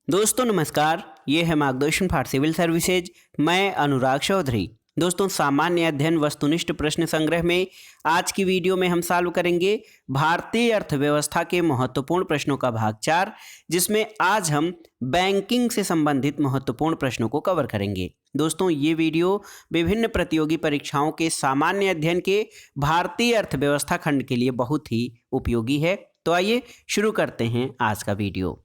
दोस्तों नमस्कार, ये है मार्गदर्शन फॉर सिविल सर्विसेज। मैं अनुराग चौधरी। दोस्तों, सामान्य अध्ययन वस्तुनिष्ठ प्रश्न संग्रह में आज की वीडियो में हम सॉल्व करेंगे भारतीय अर्थव्यवस्था के महत्वपूर्ण प्रश्नों का भाग 4, जिसमें आज हम बैंकिंग से संबंधित महत्वपूर्ण प्रश्नों को कवर करेंगे। दोस्तों, ये वीडियो विभिन्न प्रतियोगी परीक्षाओं के सामान्य अध्ययन के भारतीय अर्थव्यवस्था खंड के लिए बहुत ही उपयोगी है। तो आइए शुरू करते हैं आज का वीडियो।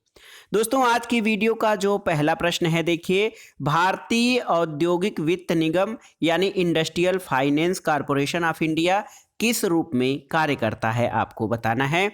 दोस्तों, आज की वीडियो का जो पहला प्रश्न है, देखिए, भारतीय औद्योगिक वित्त निगम यानी industrial finance corporation of India किस रूप में कार्य करता है, आपको बताना है।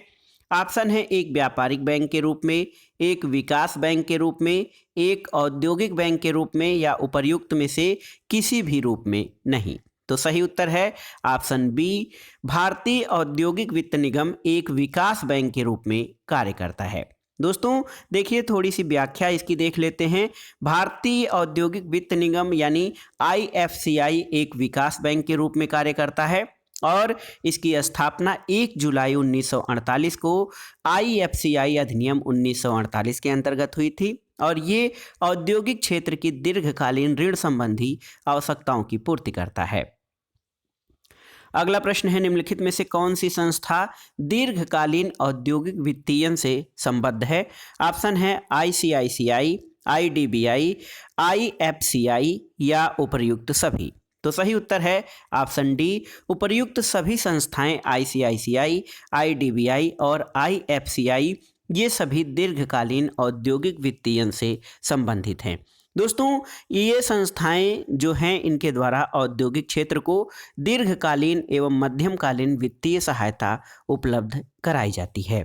ऑप्शन है, एक व्यापारिक बैंक के रूप में, एक विकास बैंक के रूप में, एक औद्योगिक बैंक के रूप में, या उपर्युक्त में से किसी भी रूप में नहीं। तो सही उत्तर है ऑप्शन बी, भारतीय औद्योगिक वित्त निगम एक विकास बैंक के रूप में कार्य करता है। दोस्तों देखिए, थोड़ी सी व्याख्या इसकी देख लेते हैं। भारतीय औद्योगिक वित्त निगम यानी आईएफसीआई एक विकास बैंक के रूप में कार्य करता है और इसकी स्थापना 1 जुलाई 1948 को आईएफसीआई अधिनियम 1948 के अंतर्गत हुई थी और ये औद्योगिक क्षेत्र की दीर्घकालीन ऋण संबंधी आवश्यकताओं की पूर्ति करता है। अगला प्रश्न है, निम्नलिखित में से कौन सी संस्था दीर्घकालीन औद्योगिक वित्तीयन से संबद्ध है। ऑप्शन है आईसीआईसीआई, आईडीबीआई, आईएफसीआई या उपर्युक्त सभी। तो सही उत्तर है ऑप्शन डी, उपर्युक्त सभी संस्थाएं आईसीआईसीआई, आईडीबीआई और आईएफसीआई ये सभी दीर्घकालीन औद्योगिक वित्तीयन से संबंधित हैं। दोस्तों, ये संस्थाएं जो हैं, इनके द्वारा औद्योगिक क्षेत्र को दीर्घकालीन एवं मध्यमकालीन वित्तीय सहायता उपलब्ध कराई जाती है।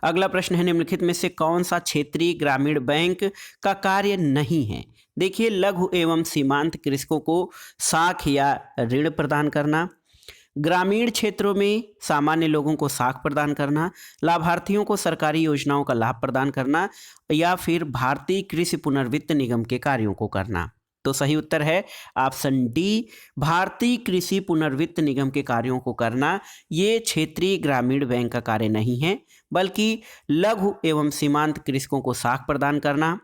अगला प्रश्न है, निम्नलिखित में से कौन सा क्षेत्रीय ग्रामीण बैंक का कार्य नहीं है। देखिए, लघु एवं सीमांत कृषकों को साख या ऋण प्रदान करना, ग्रामीण क्षेत्रों में सामान्य लोगों को साख प्रदान करना, लाभार्थियों को सरकारी योजनाओं का लाभ प्रदान करना, या फिर भारतीय कृषि पुनर्वित्त निगम के कार्यों को करना। तो सही उत्तर है ऑप्शन डी, भारतीय कृषि पुनर्वित्त निगम के कार्यों को करना। ये क्षेत्रीय ग्रामीण बैंक का कार्य नहीं है, बल्कि लघु एवं सीमांत कृषकों को साख प्रदान करना,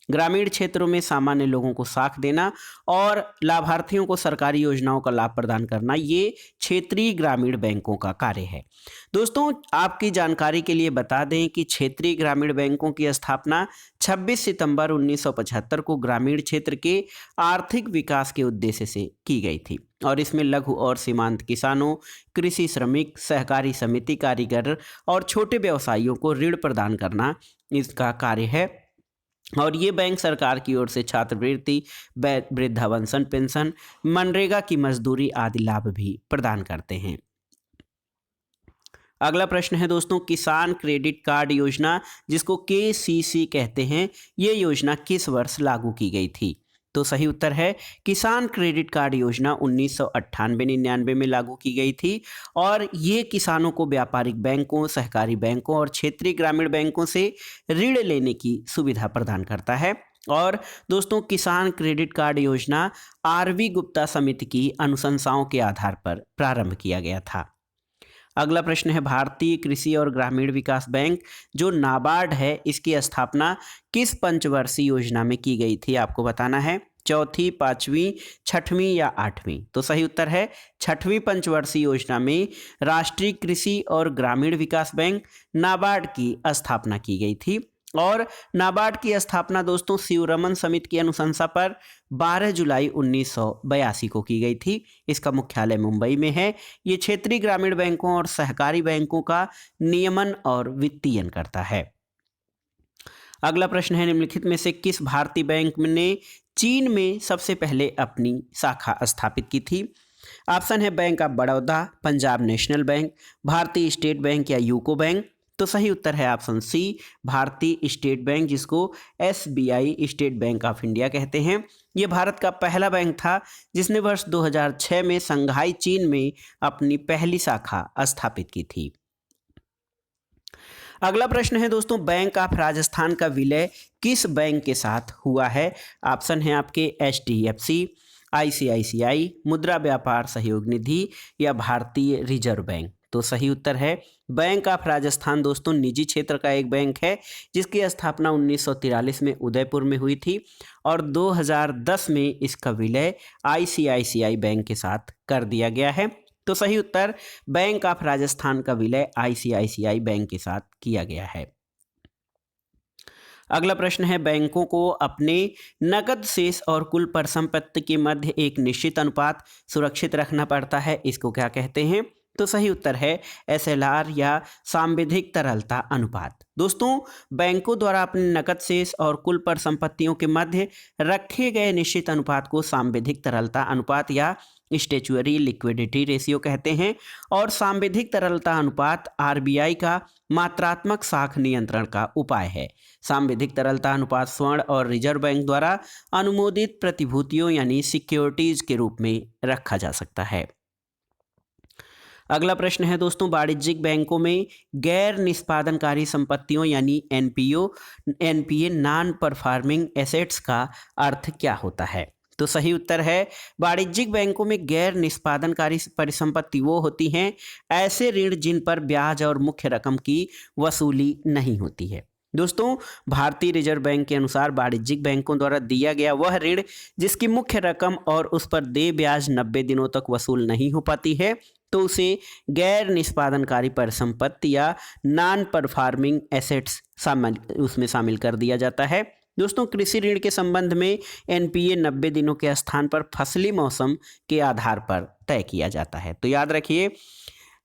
ग्रामीण क्षेत्रों में सामान्य लोगों को साख देना और लाभार्थियों को सरकारी योजनाओं का लाभ प्रदान करना, ये क्षेत्रीय ग्रामीण बैंकों का कार्य है। दोस्तों, आपकी जानकारी के लिए बता दें कि क्षेत्रीय ग्रामीण बैंकों की स्थापना 26 सितंबर 1975 को ग्रामीण क्षेत्र के आर्थिक विकास के उद्देश्य से की गई थी और इसमें लघु और सीमांत किसानों, कृषि श्रमिक, सहकारी समिति कारीगर और छोटे व्यवसायियों को ऋण प्रदान करना इसका कार्य है। और ये बैंक सरकार की ओर से छात्रवृत्ति, वृद्धावस्था पेंशन, मनरेगा की मजदूरी आदि लाभ भी प्रदान करते हैं। अगला प्रश्न है दोस्तों, किसान क्रेडिट कार्ड योजना, जिसको केसीसी कहते हैं, ये योजना किस वर्ष लागू की गई थी। तो सही उत्तर है किसान क्रेडिट कार्ड योजना 1998-99 में लागू की गई थी और ये किसानों को व्यापारिक बैंकों, सहकारी बैंकों और क्षेत्रीय ग्रामीण बैंकों से ऋण लेने की सुविधा प्रदान करता है। और दोस्तों, किसान क्रेडिट कार्ड योजना आरवी गुप्ता समिति की अनुशंसाओं के आधार पर प्रारंभ किया गया था। अगला प्रश्न है, भारतीय कृषि और ग्रामीण विकास बैंक जो नाबार्ड है, इसकी स्थापना किस पंचवर्षीय योजना में की गई थी, आपको बताना है। चौथी, पांचवी, छठवीं या आठवीं। तो सही उत्तर है छठवीं पंचवर्षीय योजना में राष्ट्रीय कृषि और ग्रामीण विकास बैंक नाबार्ड की स्थापना की गई थी और नाबार्ड की स्थापना दोस्तों शिवरमन समिति की अनुशंसा पर 12 जुलाई 1982 को की गई थी। इसका मुख्यालय मुंबई में है। ये क्षेत्रीय ग्रामीण बैंकों और सहकारी बैंकों का नियमन और वित्तीयन करता है। अगला प्रश्न है, निम्नलिखित में से किस भारतीय बैंक ने चीन में सबसे पहले अपनी शाखा स्थापित की थी। ऑप्शन है bank of Baroda, Punjab national bank, भारतीय स्टेट बैंक या यूको बैंक। तो सही उत्तर है ऑप्शन सी, भारतीय स्टेट बैंक, जिसको SBI state bank of India कहते हैं। ये भारत का पहला बैंक था जिसने वर्ष 2006 में संघाई चीन में अपनी पहली शाखा स्थापित की थी। अगला प्रश्न है दोस्तों, बैंक ऑफ राजस्थान का विलय किस बैंक के साथ हुआ है। ऑप्शन है आपके एचडीएफसी, आईसीआईसीआई, मुद्रा व्यापार सहयोग निधि या भारतीय रिजर्व बैंक। तो सही उत्तर है बैंक ऑफ राजस्थान। दोस्तों निजी क्षेत्र का एक बैंक है जिसकी स्थापना 1943 में उदयपुर में हुई थी और 2010 में इसका विलय आईसीआईसीआई बैंक के साथ कर दिया गया है। तो सही उत्तर बैंक ऑफ राजस्थान का विलय आईसीआईसीआई बैंक के साथ किया गया है। अगला प्रश्न है बैंकों को अपने नकद शेष और कुल परिसंपत्ति के मध्य एक निश्चित अनुपात सुरक्षित रखना पड़ता है, इसको क्या कहते हैं? तो सही उत्तर है एसएलआर या सांविधिक तरलता अनुपात। दोस्तों बैंकों द्वारा अपने नकद शेष और कुल परिसंपत्तियों के मध्य रखे गए निश्चित अनुपात को सांविधिक तरलता अनुपात या स्टैच्यूटरी लिक्विडिटी रेशियो कहते हैं और सांविधिक तरलता अनुपात आरबीआई का मात्रात्मक साख नियंत्रण का उपाय है। सांविधिक तरलता अनुपात स्वर्ण और रिजर्व बैंक द्वारा अनुमोदित प्रतिभूतियों यानी सिक्योरिटीज के रूप में रखा जा सकता है। अगला प्रश्न है दोस्तों वाणिज्यिक बैंकों में गैर निष्पादनकारी संपत्तियों यानी एनपीए नॉन परफॉर्मिंग एसेट्स का अर्थ क्या होता है? तो सही उत्तर है वाणिज्यिक बैंकों में गैर निष्पादनकारी परिसंपत्ति वो होती हैं ऐसे ऋण जिन पर ब्याज और मुख्य रकम की वसूली नहीं होती है। दोस्तों भारतीय रिजर्व बैंक के अनुसार वाणिज्यिक बैंकों द्वारा दिया गया वह ऋण जिसकी मुख्य रकम और उस पर देय ब्याज 90 दिनों तक वसूल नहीं हो पाती है तो उसे गैर निष्पादनकारी परिसंपत्ति या नॉन परफॉर्मिंग एसेट्स उसमें शामिल कर दिया जाता है। दोस्तों कृषि ऋण के संबंध में एनपीए 90 दिनों के स्थान पर फसली मौसम के आधार पर तय किया जाता है। तो याद रखिए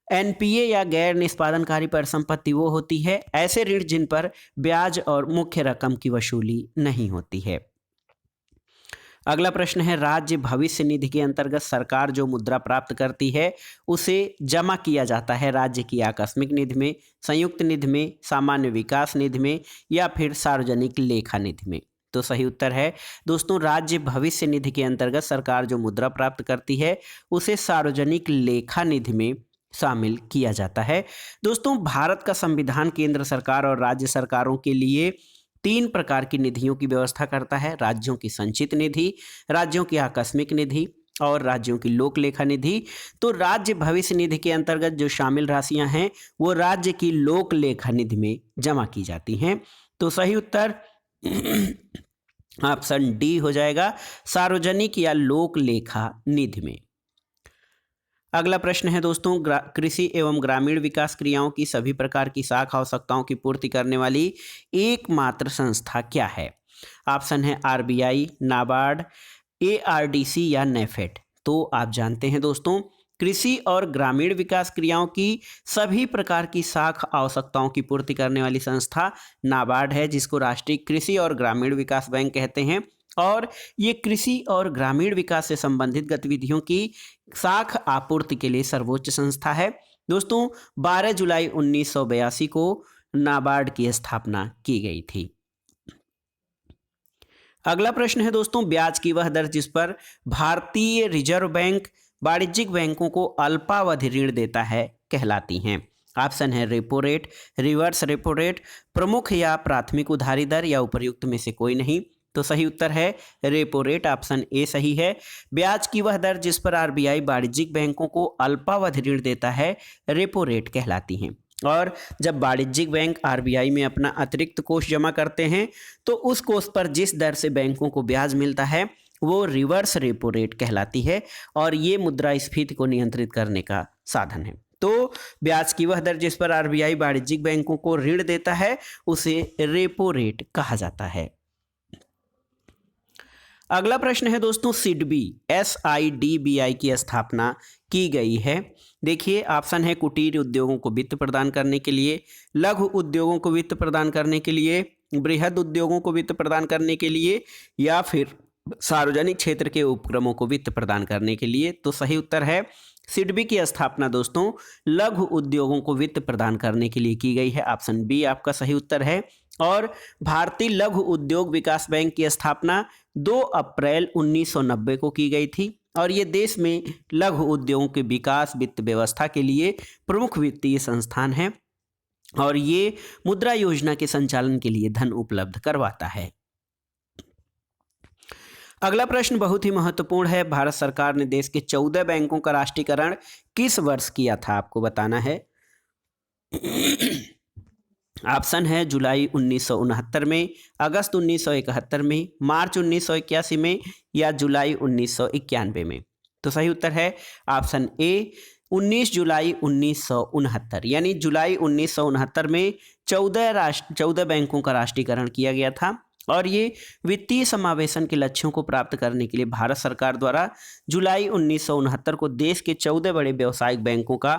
एनपीए या गैर निष्पादनकारी परिसंपत्ति वो होती है ऐसे ऋण जिन पर ब्याज और मुख्य रकम की वसूली नहीं होती है। अगला प्रश्न है राज्य भविष्य निधि के अंतर्गत सरकार जो मुद्रा प्राप्त करती है उसे जमा किया जाता है राज्य की आकस्मिक निधि में, संयुक्त निधि में, सामान्य विकास निधि में या फिर सार्वजनिक लेखा निधि में। तो सही उत्तर है दोस्तों राज्य भविष्य निधि के अंतर्गत सरकार जो मुद्रा प्राप्त करती है उसे सार्वजनिक लेखा निधि में शामिल किया जाता है। दोस्तों भारत का संविधान केंद्र सरकार और राज्य सरकारों के लिए 3 प्रकार की निधियों की व्यवस्था करता है, राज्यों की संचित निधि, राज्यों की आकस्मिक निधि और राज्यों की लोक लेखा निधि। तो राज्य भविष्य निधि के अंतर्गत जो शामिल राशियां हैं वो राज्य की लोक लेखा निधि में जमा की जाती हैं। तो सही उत्तर ऑप्शन डी हो जाएगा सार्वजनिक या लोक लेखा निधि में। अगला प्रश्न है दोस्तों कृषि एवं ग्रामीण विकास क्रियाओं की सभी प्रकार की साख आवश्यकताओं की पूर्ति करने वाली एकमात्र संस्था क्या है? ऑप्शन है आरबीआई, नाबार्ड, एआरडीसी या नेफेड। तो आप जानते हैं दोस्तों कृषि और ग्रामीण विकास क्रियाओं की सभी प्रकार की साख आवश्यकताओं की पूर्ति करने वाली संस्था नाबार्ड है जिसको राष्ट्रीय कृषि और ग्रामीण विकास बैंक कहते हैं और ये कृषि और ग्रामीण विकास से संबंधित गतिविधियों की साख आपूर्ति के लिए सर्वोच्च संस्था है। दोस्तों 12 जुलाई 1982 को नाबार्ड की स्थापना की गई थी। अगला प्रश्न है दोस्तों ब्याज की वह दर जिस पर भारतीय रिजर्व बैंक वाणिज्यिक बैंकों को अल्पावधि ऋण देता है कहलाती हैं। ऑप्शन है repo rate, reverse repo rate, प्रमुख या प्राथमिक उधारी दर या उपर्युक्त में से कोई नहीं। तो सही उत्तर है रेपो रेट, ऑप्शन ए सही है। ब्याज की वह दर जिस पर आरबीआई वाणिज्यिक बैंकों को अल्पावधि ऋण देता है रेपो रेट कहलाती हैं। और जब वाणिज्यिक बैंक आरबीआई में अपना अतिरिक्त कोष जमा करते हैं तो उस कोष पर जिस दर से बैंकों को ब्याज मिलता है वो रिवर्स रेपो रेट कहलाती है और ये मुद्रास्फीति को नियंत्रित करने का साधन है। तो ब्याज की वह दर जिस पर आरबीआई वाणिज्यिक बैंकों को ऋण देता है उसे रेपो रेट कहा जाता है। अगला प्रश्न है दोस्तों सिडबी SIDBI की स्थापना की गई है। देखिए ऑप्शन है कुटीर उद्योगों को वित्त प्रदान करने के लिए, लघु उद्योगों को वित्त प्रदान करने के लिए, बृहद उद्योगों को वित्त प्रदान करने के लिए या फिर सार्वजनिक क्षेत्र के उपक्रमों को वित्त प्रदान करने के लिए। तो सही उत्तर है सिडबी की स्थापना दोस्तों लघु उद्योगों को वित्त प्रदान करने के लिए की गई है। ऑप्शन बी आपका सही उत्तर है। और भारतीय लघु उद्योग विकास बैंक की स्थापना 2 अप्रैल 1990 को की गई थी और ये देश में लघु उद्योगों के विकास वित्त व्यवस्था के लिए प्रमुख वित्तीय संस्थान है और ये मुद्रा योजना के संचालन के लिए धन उपलब्ध करवाता है। अगला प्रश्न बहुत ही महत्वपूर्ण है। भारत सरकार ने देश के 14 बैंकों का राष्ट्रीयकरण किस वर्ष किया था, आपको बताना है। ऑप्शन है जुलाई 1969 में, अगस्त 1971 में, मार्च 1981 में या जुलाई 1991 में। तो सही उत्तर है ऑप्शन ए 19 जुलाई 1969, यानी जुलाई 1969 में 14 बैंकों का राष्ट्रीयकरण किया गया था। और ये वित्तीय समावेशन के लक्ष्यों को प्राप्त करने के लिए भारत सरकार द्वारा जुलाई 1969 को देश के 14 बड़े व्यावसायिक बैंकों का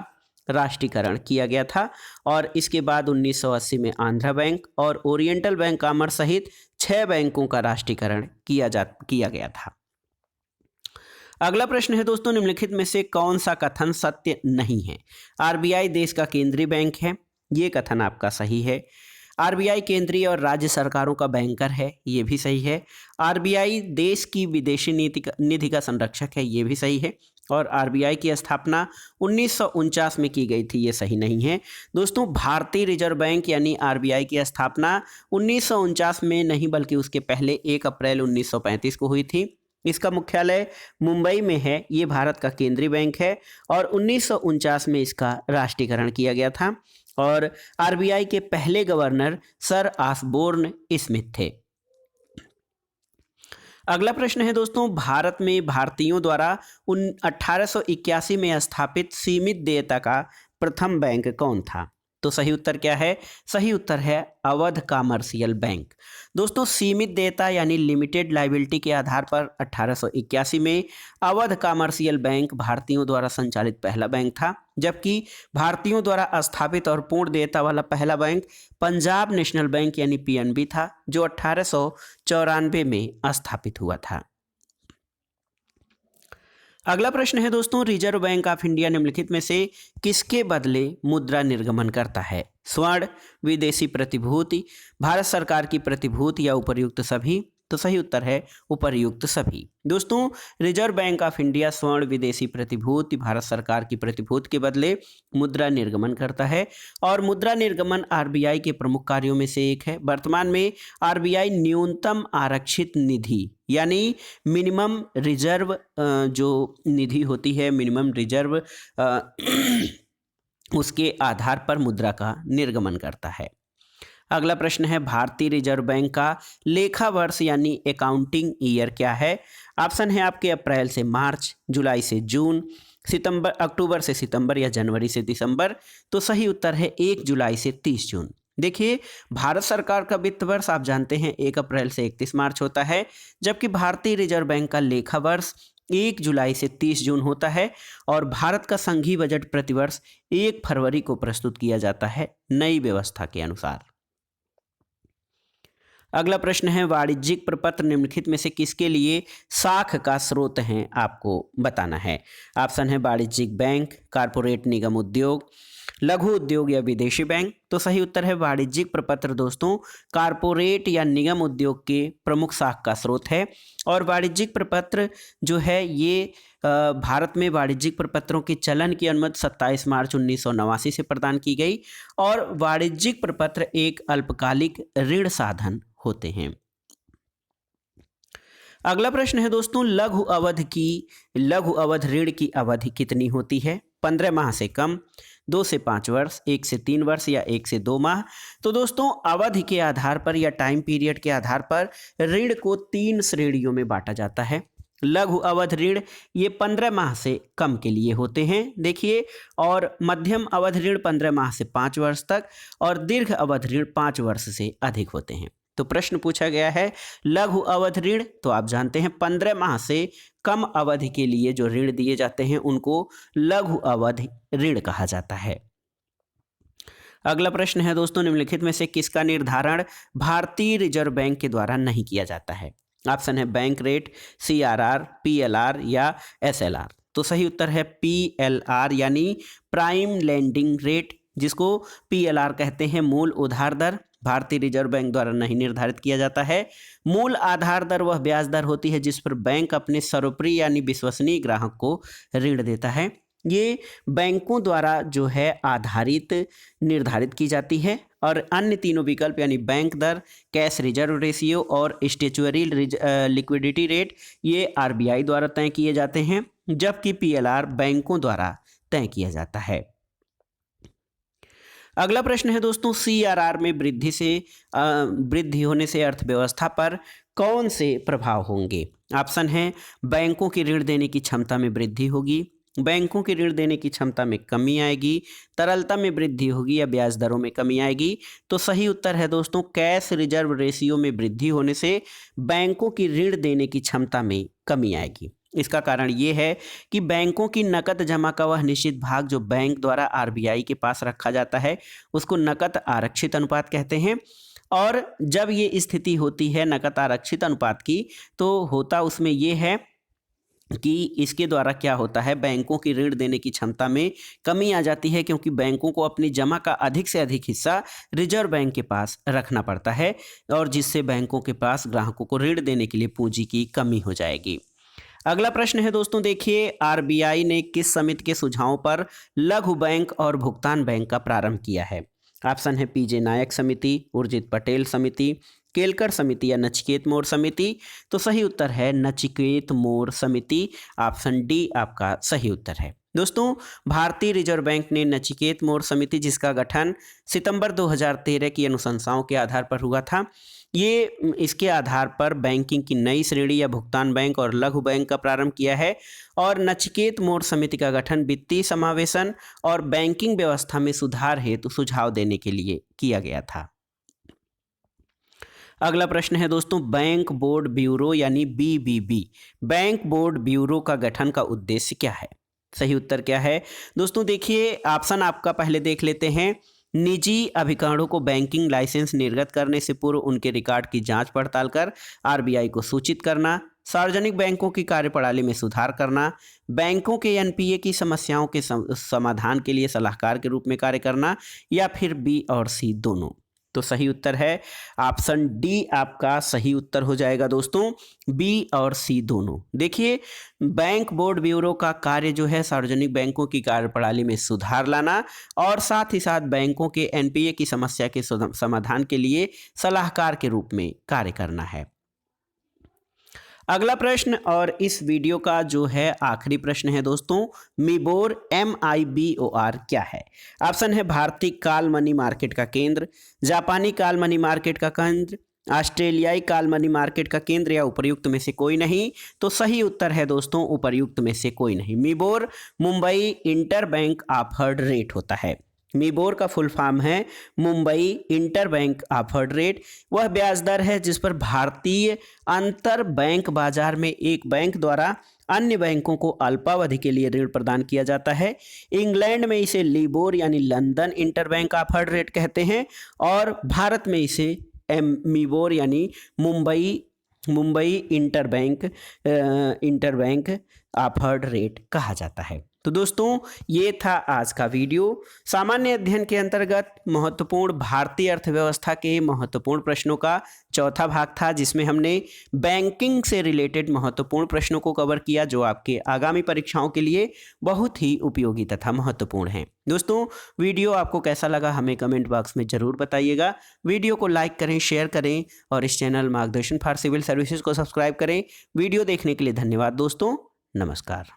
राष्ट्रीयकरण किया गया था। और इसके बाद 1980 में आंध्रा बैंक और ओरिएंटल बैंक कॉमर्स सहित 6 बैंकों का राष्ट्रीयकरण किया गया था। अगला प्रश्न है दोस्तों, निम्नलिखित में से कौन सा कथन सत्य नहीं है। आरबीआई देश का केंद्रीय बैंक है, ये कथन आपका सही है। आरबीआई केंद्रीय और राज्य सरकारों का बैंकर है, ये भी सही है। आरबीआई देश की विदेशी निधि का संरक्षक है, ये भी सही है। और आरबीआई की स्थापना 1949 में की गई थी, ये सही नहीं है। दोस्तों, भारतीय रिजर्व बैंक यानी आरबीआई की स्थापना 1949 में नहीं बल्कि उसके पहले 1 अप्रैल 1935 को हुई थी। इसका मुख्यालय मुंबई में है। ये भारत का केंद्रीय बैंक है और 1949 में इसका राष्ट्रीयकरण किया गया था। और आरबीआई के पहले गवर्नर सर ऑसबोर्न स्मिथ थे। अगला प्रश्न है दोस्तों, भारत में भारतीयों द्वारा 1881 में स्थापित सीमित देयता का प्रथम बैंक कौन था। तो सही उत्तर क्या है? सही उत्तर है अवध कॉमर्शियल बैंक। दोस्तों, सीमित देयता यानी लिमिटेड लायबिलिटी के आधार पर 1881 में अवध कॉमर्शियल बैंक भारतीयों द्वारा संचालित पहला बैंक था, जबकि भारतीयों द्वारा स्थापित और पूर्ण देयता वाला पहला बैंक पंजाब नेशनल बैंक यानी पीएनबी था, जो 1894 में स्थापित हुआ था। अगला प्रश्न है दोस्तों, रिजर्व बैंक ऑफ इंडिया निम्नलिखित में से किसके बदले मुद्रा निर्गमन करता है? स्वर्ण, विदेशी प्रतिभूति, भारत सरकार की प्रतिभूति या उपर्युक्त सभी? तो सही उत्तर है उपर्युक्त सभी। दोस्तों, रिजर्व बैंक ऑफ इंडिया स्वर्ण, विदेशी प्रतिभूति, भारत सरकार की प्रतिभूति के बदले मुद्रा निर्गमन करता है। और मुद्रा निर्गमन आरबीआई के प्रमुख कार्यों में से एक है। वर्तमान में आरबीआई न्यूनतम आरक्षित निधि यानी मिनिमम रिजर्व जो निधि होती है, मिनिमम रिजर्व उसके आधार पर मुद्रा का निर्गमन करता है। अगला प्रश्न है, भारतीय रिजर्व बैंक का लेखा वर्ष यानी अकाउंटिंग ईयर क्या है? ऑप्शन है आपके अप्रैल से मार्च, जुलाई से जून, अक्टूबर से सितंबर या जनवरी से दिसंबर। तो सही उत्तर है 1 जुलाई से 30 जून। देखिए, भारत सरकार का वित्त वर्ष आप जानते हैं 1 अप्रैल से 31 मार्च होता है, जबकि भारतीय रिजर्व बैंक का लेखा वर्ष 1 जुलाई से 30 जून होता है। और भारत का संघीय बजट प्रतिवर्ष 1 फरवरी को प्रस्तुत किया जाता है नई व्यवस्था के अनुसार। अगला प्रश्न है, वाणिज्यिक प्रपत्र निम्नलिखित में से किसके लिए साख का स्रोत हैं, आपको बताना है। ऑप्शन है वाणिज्यिक बैंक, कारपोरेट निगम उद्योग, लघु उद्योग या विदेशी बैंक। तो सही उत्तर है वाणिज्यिक प्रपत्र दोस्तों कारपोरेट या निगम उद्योग के प्रमुख साख का स्रोत है। और वाणिज्यिक प्रपत्र जो है ये भारत में वाणिज्यिक प्रपत्रों के चलन की अनुमति 27 मार्च 1989 से प्रदान की गई। और वाणिज्यिक प्रपत्र एक अल्पकालिक ऋण साधन होते हैं। अगला प्रश्न है दोस्तों, लघु अवध ऋण की अवधि कितनी होती है? 15 माह से कम, 2 से 5 वर्ष, 1 से 3 वर्ष या 1 से 2 माह। तो दोस्तों, अवधि के आधार पर या टाइम पीरियड के आधार पर ऋण को 3 श्रेणियों में बांटा जाता है। लघु अवध ऋण ये 15 माह से कम के लिए होते हैं, देखिए। और मध्यम अवध ऋण 15 माह से 5 वर्ष तक, और दीर्घ अवध ऋण 5 वर्ष से अधिक होते हैं। तो प्रश्न पूछा गया है लघु अवध ऋण, तो आप जानते हैं 15 माह से कम अवधि के लिए जो ऋण दिए जाते हैं उनको लघु अवधि ऋण कहा जाता है। अगला प्रश्न है दोस्तों, निम्नलिखित में से किसका निर्धारण भारतीय रिजर्व बैंक के द्वारा नहीं किया जाता है? ऑप्शन है बैंक रेट, सीआरआर, पीएलआर या एसएलआर। तो सही उत्तर है पीएलआर यानी प्राइम लैंडिंग रेट, जिसको पीएलआर कहते हैं मूल उधार दर। भारतीय रिजर्व बैंक द्वारा नहीं निर्धारित किया जाता है। मूल आधार दर वह ब्याज दर होती है जिस पर बैंक अपने सर्वोपरि यानी विश्वसनीय ग्राहक को ऋण देता है। ये बैंकों द्वारा जो है आधारित निर्धारित की जाती है। और अन्य तीनों विकल्प यानी बैंक दर, कैश रिजर्व रेशियो और स्टेचुअरी लिक्विडिटी रेट ये आरबीआई द्वारा तय किए जाते हैं, जबकि पीएलआर बैंकों द्वारा तय किया जाता है। अगला प्रश्न है दोस्तों, सीआरआर में वृद्धि होने से अर्थव्यवस्था पर कौन से प्रभाव होंगे? ऑप्शन है बैंकों की ऋण देने की क्षमता में वृद्धि होगी, बैंकों की ऋण देने की क्षमता में कमी आएगी, तरलता में वृद्धि होगी या ब्याज दरों में कमी आएगी। तो सही उत्तर है दोस्तों कैश रिजर्व रेशियो में वृद्धि होने से बैंकों की ऋण देने की क्षमता में कमी आएगी। इसका कारण ये है कि बैंकों की नकद जमा का वह निश्चित भाग जो बैंक द्वारा आरबीआई के पास रखा जाता है उसको नकद आरक्षित अनुपात कहते हैं। और जब ये स्थिति होती है नकद आरक्षित अनुपात की, तो होता उसमें ये है कि इसके द्वारा क्या होता है, बैंकों की ऋण देने की क्षमता में कमी आ जाती है, क्योंकि बैंकों को अपनी जमा का अधिक से अधिक हिस्सा रिजर्व बैंक के पास रखना पड़ता है और जिससे बैंकों के पास ग्राहकों को ऋण देने के लिए पूंजी की कमी हो जाएगी। अगला प्रश्न है दोस्तों, देखिए आरबीआई ने किस समिति के सुझावों पर लघु बैंक और भुगतान बैंक का प्रारंभ किया है? ऑप्शन है पीजे नायक समिति, उर्जित पटेल समिति, केलकर समिति या नचिकेत मोर समिति। तो सही उत्तर है नचिकेत मोर समिति, ऑप्शन डी आपका सही उत्तर है। दोस्तों भारतीय रिजर्व बैंक ने नचिकेत मोर समिति जिसका गठन सितंबर 2013 की अनुशंसाओं के आधार पर हुआ था, ये इसके आधार पर बैंकिंग की नई श्रेणी या भुगतान बैंक और लघु बैंक का प्रारंभ किया है। और नचिकेत मोर समिति का गठन वित्तीय समावेशन और बैंकिंग व्यवस्था में सुधार हेतु सुझाव देने के लिए किया गया था। अगला प्रश्न है दोस्तों, बैंक बोर्ड ब्यूरो यानी बीबीबी, बैंक बोर्ड ब्यूरो का गठन का उद्देश्य क्या है? सही उत्तर क्या है? दोस्तों देखिए ऑप्शन आपका पहले देख लेते हैं। निजी अभिकरणों को बैंकिंग लाइसेंस निर्गत करने से पूर्व उनके रिकॉर्ड की जांच पड़ताल कर आरबीआई को सूचित करना, सार्वजनिक बैंकों की कार्यप्रणाली में सुधार करना, बैंकों के एनपीए की समस्याओं के समाधान के लिए सलाहकार के रूप में कार्य करना, या फिर बी और सी दोनों। तो सही उत्तर है ऑप्शन डी आपका सही उत्तर हो जाएगा दोस्तों, बी और सी दोनों। देखिए बैंक बोर्ड ब्यूरो का कार्य जो है सार्वजनिक बैंकों की कार्यप्रणाली में सुधार लाना और साथ ही साथ बैंकों के एनपीए की समस्या के समाधान के लिए सलाहकार के रूप में कार्य करना है। अगला प्रश्न और इस वीडियो का जो है आखिरी प्रश्न है दोस्तों, मिबोर MIBOR क्या है? ऑप्शन है भारतीय काल मनी मार्केट का केंद्र, जापानी काल मनी मार्केट का केंद्र, ऑस्ट्रेलियाई काल मनी मार्केट का केंद्र, या उपर्युक्त में से कोई नहीं। तो सही उत्तर है दोस्तों उपर्युक्त में से कोई नहीं। MIBOR Mumbai inter bank offered rate होता है। मिबोर का फुल फॉर्म है Mumbai inter bank offered rate. वह ब्याज दर है जिस पर भारतीय अंतर बैंक बाजार में एक बैंक द्वारा अन्य बैंकों को अल्पावधि के लिए ऋण प्रदान किया जाता है। इंग्लैंड में इसे लिबोर यानी London inter bank offered rate कहते हैं और भारत में इसे मिबोर यानी Mumbai inter bank offered rate कहा जाता है। तो दोस्तों ये था आज का वीडियो। सामान्य अध्ययन के अंतर्गत महत्वपूर्ण भारतीय अर्थव्यवस्था के महत्वपूर्ण प्रश्नों का चौथा भाग था, जिसमें हमने बैंकिंग से रिलेटेड महत्वपूर्ण प्रश्नों को कवर किया जो आपके आगामी परीक्षाओं के लिए बहुत ही उपयोगी तथा महत्वपूर्ण हैं। दोस्तों वीडियो आपको कैसा लगा हमें कमेंट बॉक्स में ज़रूर बताइएगा। वीडियो को लाइक करें, शेयर करें और इस चैनल मार्गदर्शन फॉर सिविल सर्विसेज को सब्सक्राइब करें। वीडियो देखने के लिए धन्यवाद दोस्तों, नमस्कार।